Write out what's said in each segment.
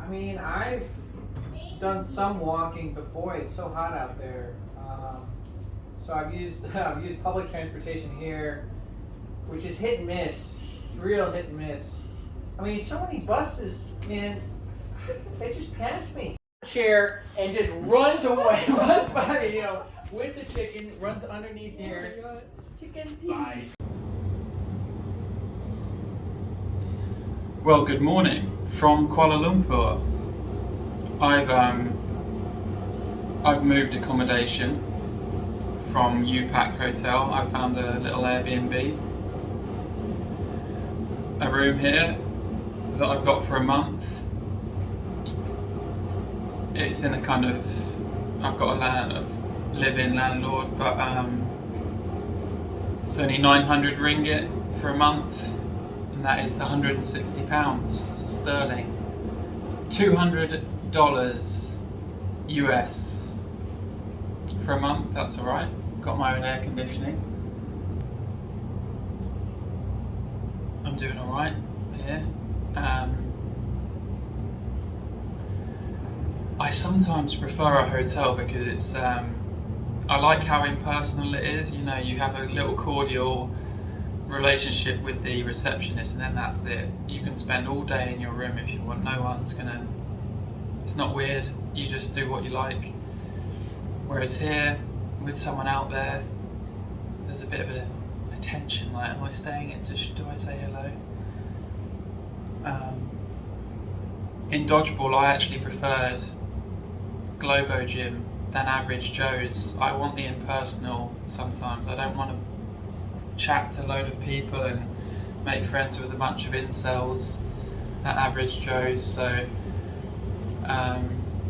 I mean, I've done some walking, but boy, it's so hot out there. So I've used public transportation here, which is hit and miss. It's real hit and miss. I mean, so many buses, man, they just pass me. Chair and just runs away, runs by me, with the chicken, runs underneath here. Chicken tea. Bye. Well, good morning from Kuala Lumpur. I've moved accommodation from UPAC Hotel. I found a little Airbnb, a room here that I've got for a month. It's in a kind of, I've got a live-in landlord, but it's only 900 ringgit for a month, and that is £160 sterling, $200 US for a month. That's alright. Got my own air conditioning. I'm doing alright here. I sometimes prefer a hotel because it's I like how impersonal it is. You have a little cordial relationship with the receptionist, and then that's it. You can spend all day in your room if you want. No one's gonna, it's not weird. You just do what you like. Whereas here, with someone out there, there's a bit of a tension, like, am I staying in, do I say hello? In dodgeball, I actually preferred Globo Gym than Average Joe's. I want the impersonal sometimes. I don't want to chat to a load of people and make friends with a bunch of incels at Average Joe's. So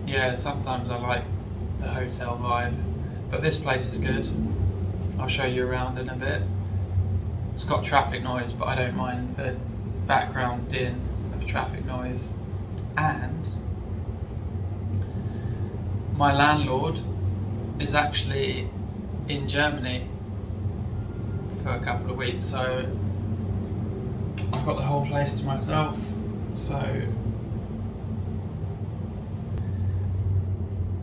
yeah, sometimes I like the hotel vibe, but this place is good. I'll show you around in a bit. It's got traffic noise, but I don't mind the background din of traffic noise. And my landlord is actually in Germany for a couple of weeks, so I've got the whole place to myself. So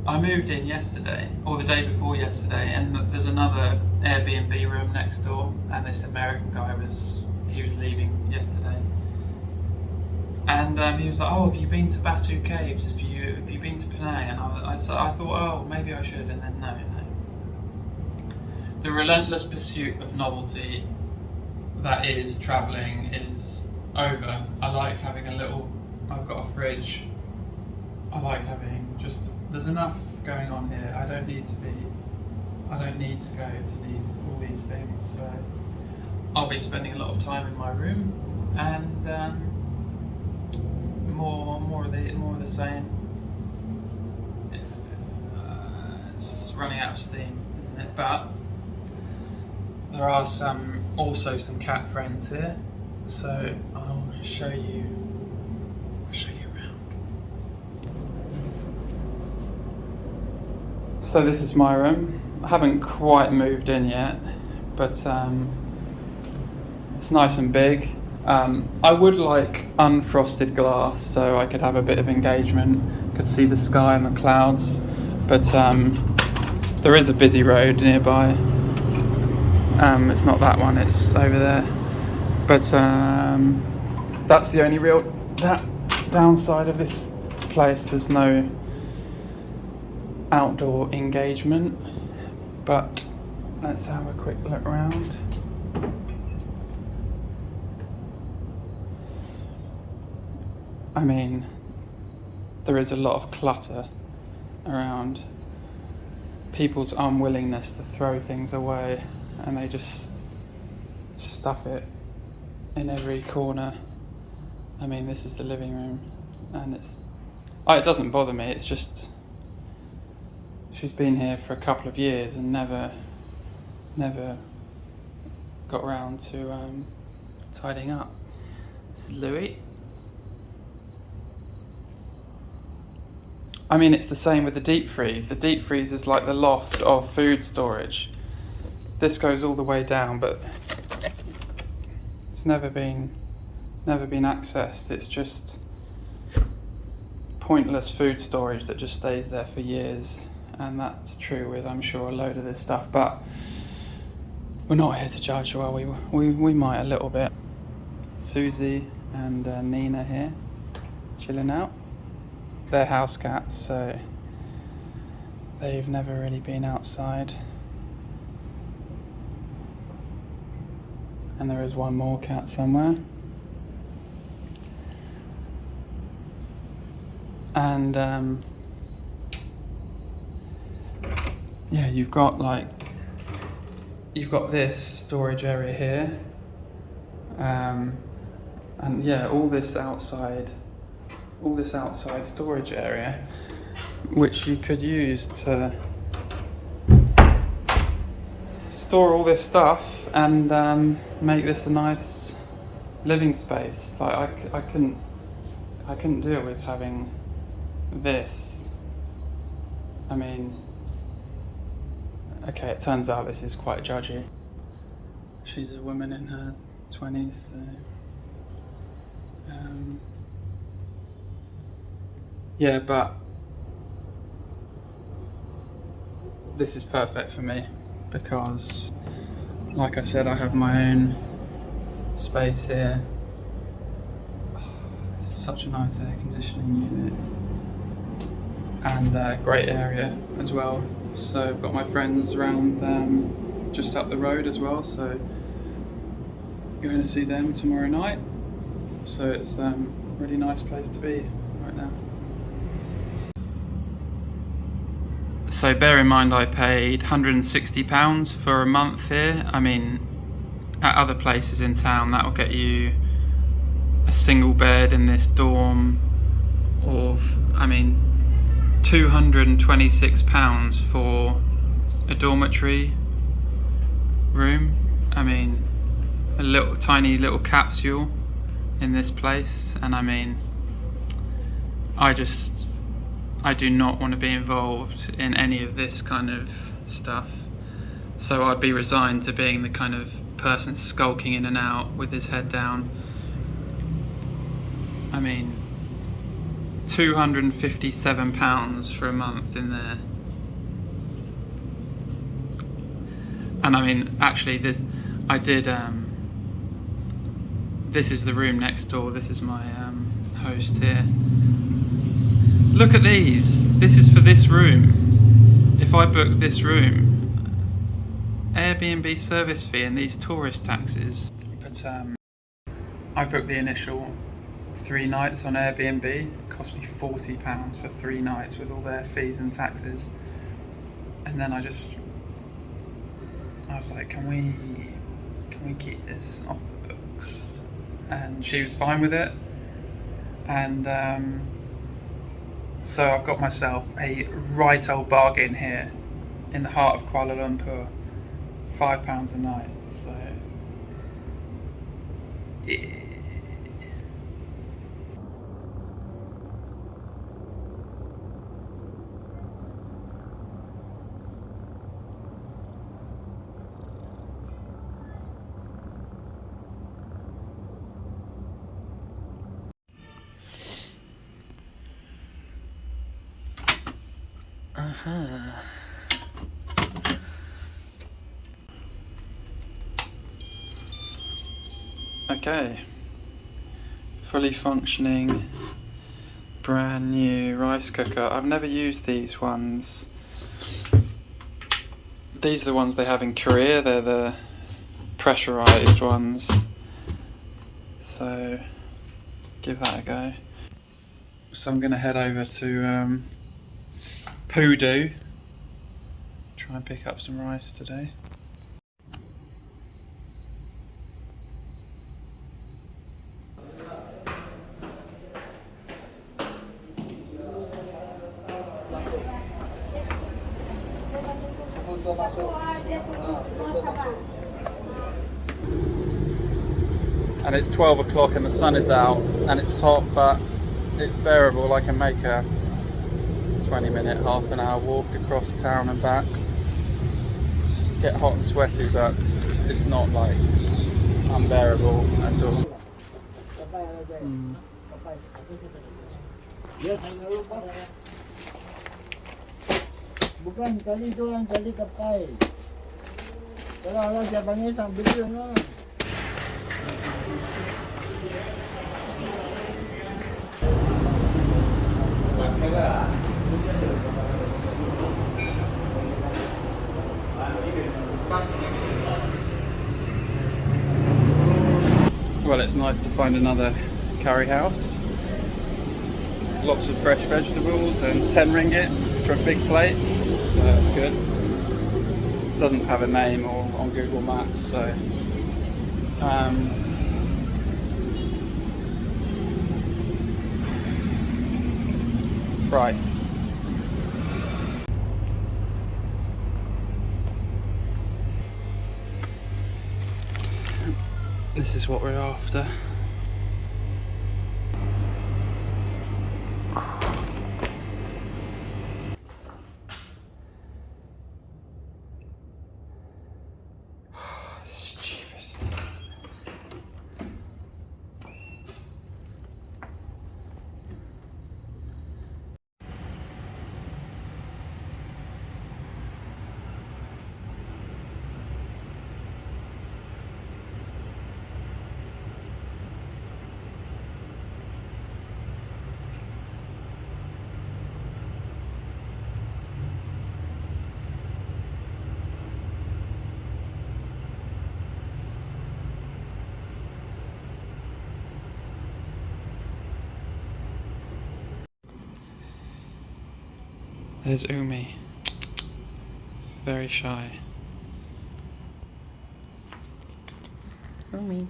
I moved in yesterday, or the day before yesterday, and there's another Airbnb room next door, and this American guy was leaving yesterday. And he was like, oh, have you been to Batu Caves? Have you been to Penang? And I thought, oh, maybe I should, and then no. The relentless pursuit of novelty that is travelling is over. I like having I've got a fridge. I like having there's enough going on here. I don't need to go to all these things. So I'll be spending a lot of time in my room, and more of the same. It's running out of steam, isn't it? But there are also some cat friends here, so I'll show you around. So this is my room. I haven't quite moved in yet, but it's nice and big. I would like unfrosted glass so I could have a bit of engagement, could see the sky and the clouds, but there is a busy road nearby. It's not that one, it's over there. But that's the only real downside of this place. There's no outdoor engagement, but let's have a quick look around. I mean, there is a lot of clutter around, people's unwillingness to throw things away, and they just stuff it in every corner. I mean, this is the living room, and it doesn't bother me. It's just she's been here for a couple of years and never got around to tidying up. This is Louis. I mean, it's the same with the deep freeze. The deep freeze is like the loft of food storage. This goes all the way down, but it's never been accessed. It's just pointless food storage that just stays there for years, and that's true with, I'm sure, a load of this stuff, but we're not here to judge, are we? We might a little bit. Susie and Nina here, chilling out. They're house cats, so they've never really been outside. And there is one more cat somewhere. And yeah, you've got this storage area here, and yeah, all this outside storage area, which you could use to store all this stuff and make this a nice living space. Like I couldn't deal with having this. I mean, okay, it turns out this is quite judgy. She's a woman in her 20s, so yeah, but this is perfect for me because, like I said, I have my own space here. It's such a nice air conditioning unit and a great area as well. So I've got my friends around just up the road as well, so going to see them tomorrow night. So it's a really nice place to be right now. So bear in mind I paid £160 for a month here. I mean, at other places in town that will get you a single bed in this dorm of, I mean, £226 for a dormitory room. I mean, a little tiny little capsule in this place, and I mean, I do not want to be involved in any of this kind of stuff. So I'd be resigned to being the kind of person skulking in and out with his head down. I mean, £257 for a month in there. And I mean, actually this is the room next door. This is my host here. Look at these. This is for this room. If I book this room, Airbnb service fee and these tourist taxes. But I booked the initial 3 nights on Airbnb. It cost me £40 for 3 nights with all their fees and taxes. And then I was like, can we keep this off the books? And she was fine with it. And so I've got myself a right old bargain here in the heart of Kuala Lumpur. £5 a night. So yeah. Okay, fully functioning, brand new rice cooker. I've never used these ones. These are the ones they have in Korea. They're the pressurized ones. So give that a go. So I'm gonna head over to Pudu, try and pick up some rice today. And it's 12 o'clock and the sun is out and it's hot, but it's bearable. I can make a 20-minute, half an hour walk across town and back. Get hot and sweaty, but it's not like unbearable at all. Dia saya lupa. Bukan kali itu yang kali kapai. Kalau Allah jabannya sambil itu lah. Well, it's nice to find another curry house. Lots of fresh vegetables and 10 ringgit for a big plate, so that's good. Doesn't have a name or on Google Maps, so price. This is what we're after. Stupid. There's Umi. Very shy. Umi.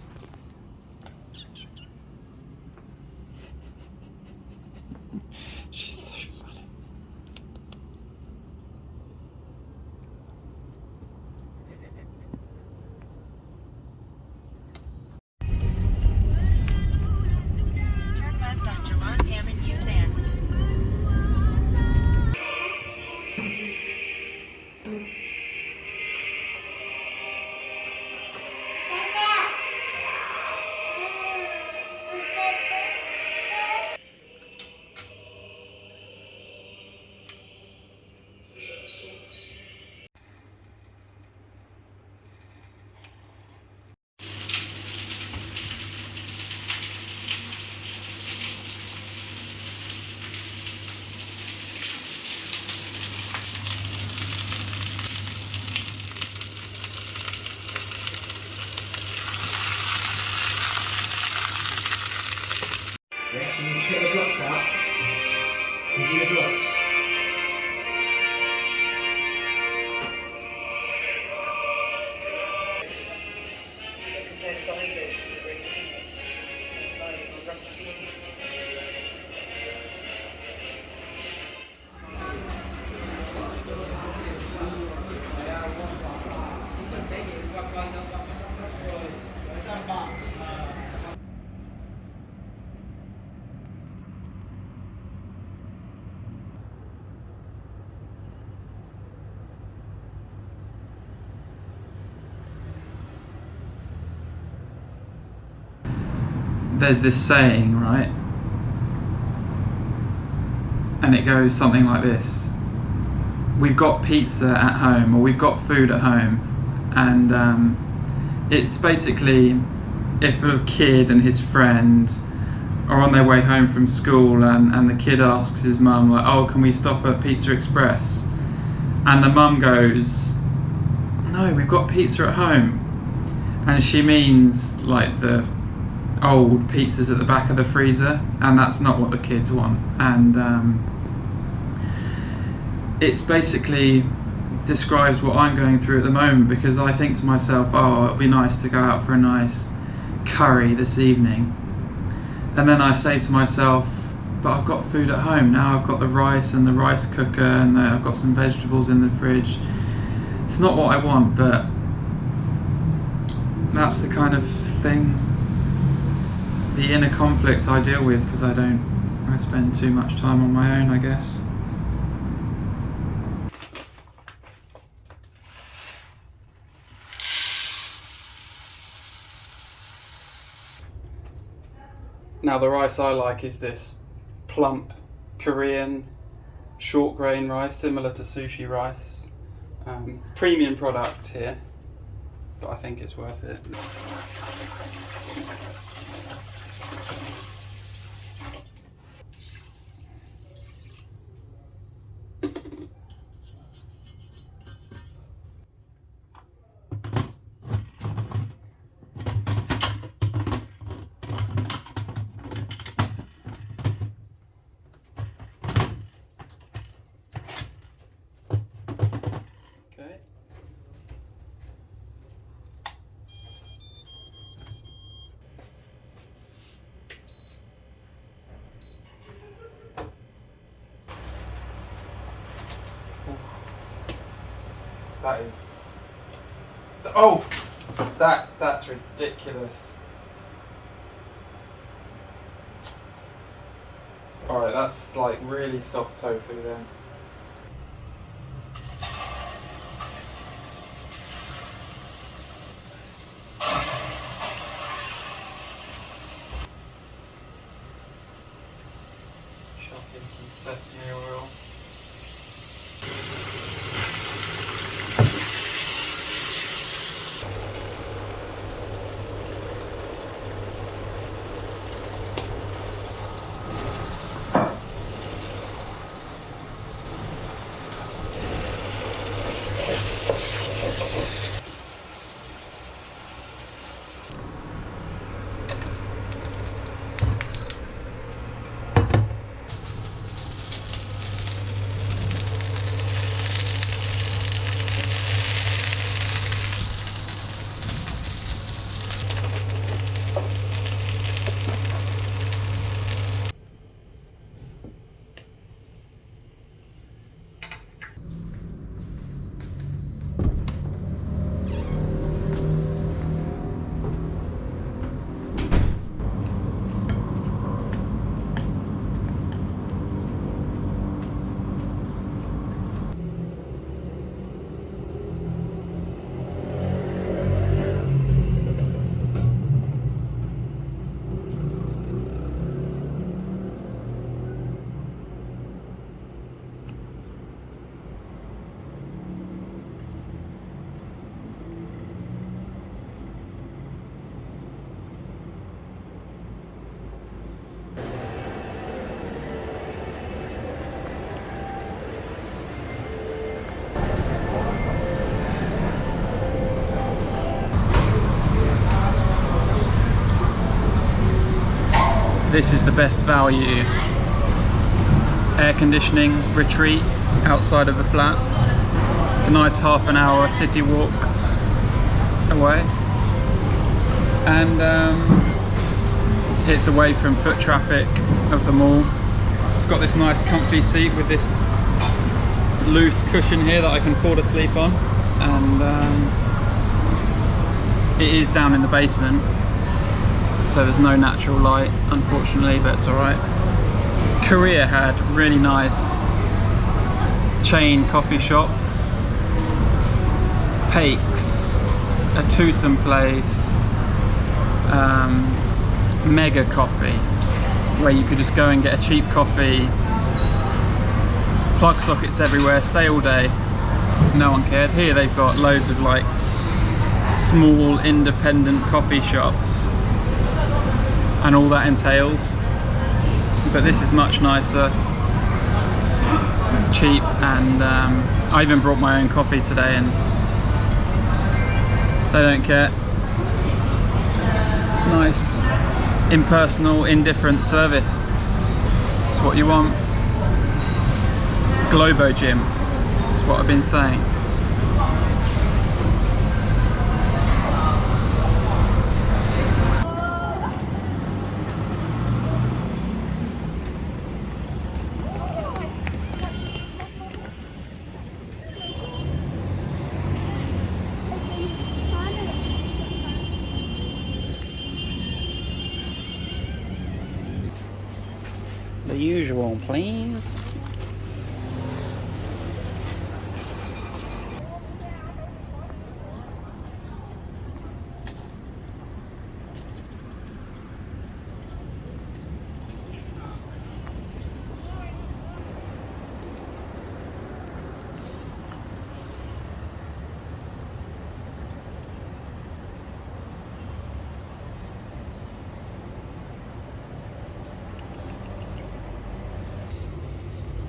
She's so funny. Turn left on Jalan Taman Youthand. Yeah, can you take the blocks out? Can you do the blocks? There's this saying, right? And it goes something like this. We've got pizza at home, or we've got food at home. And it's basically if a kid and his friend are on their way home from school and the kid asks his mum, like, oh, can we stop at Pizza Express? And the mum goes, no, we've got pizza at home. And she means like the old pizzas at the back of the freezer, and that's not what the kids want. And it's basically describes what I'm going through at the moment, because I think to myself, oh, it'll be nice to go out for a nice curry this evening, and then I say to myself, but I've got food at home now. I've got the rice and the rice cooker, and I've got some vegetables in the fridge. It's not what I want, but that's the kind of thing, the inner conflict I deal with, because I spend too much time on my own, I guess. Now the rice I like is this plump Korean short grain rice, similar to sushi rice. It's a premium product here, but I think it's worth it. Okay. That is. Oh, that's ridiculous. All right, that's like really soft tofu then. Chuck in some sesame oil. This is the best value air conditioning retreat outside of the flat. It's a nice half an hour city walk away, and it's away from foot traffic of the mall. It's got this nice comfy seat with this loose cushion here that I can fall asleep on, and it is down in the basement, so there's no natural light, unfortunately, but it's alright. Korea had really nice chain coffee shops, Pake's, a twosome place, Mega Coffee, where you could just go and get a cheap coffee, plug sockets everywhere, stay all day, no one cared. Here they've got loads of like small independent coffee shops and all that entails, but this is much nicer. It's cheap, and I even brought my own coffee today and they don't care. Nice impersonal, indifferent service. It's what you want. Globo Gym, that's what I've been saying. The usual, please.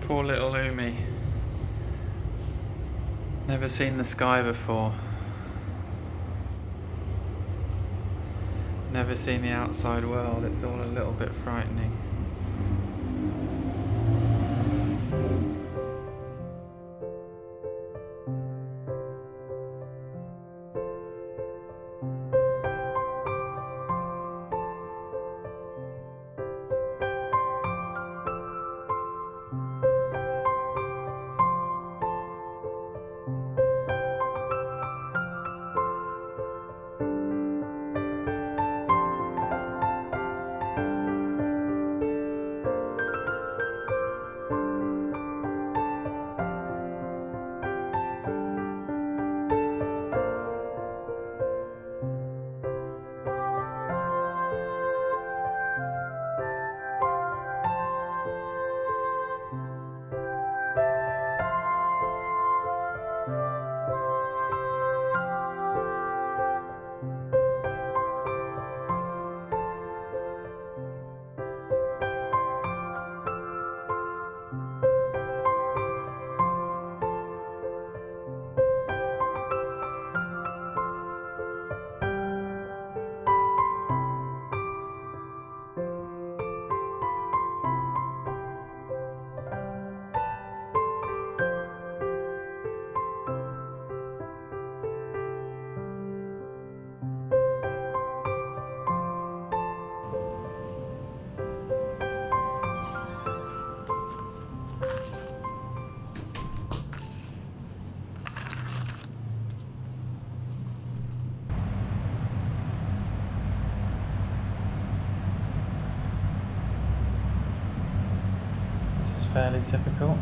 Poor little Umi. Never seen the sky before. Never seen the outside world. It's all a little bit frightening. This is fairly typical.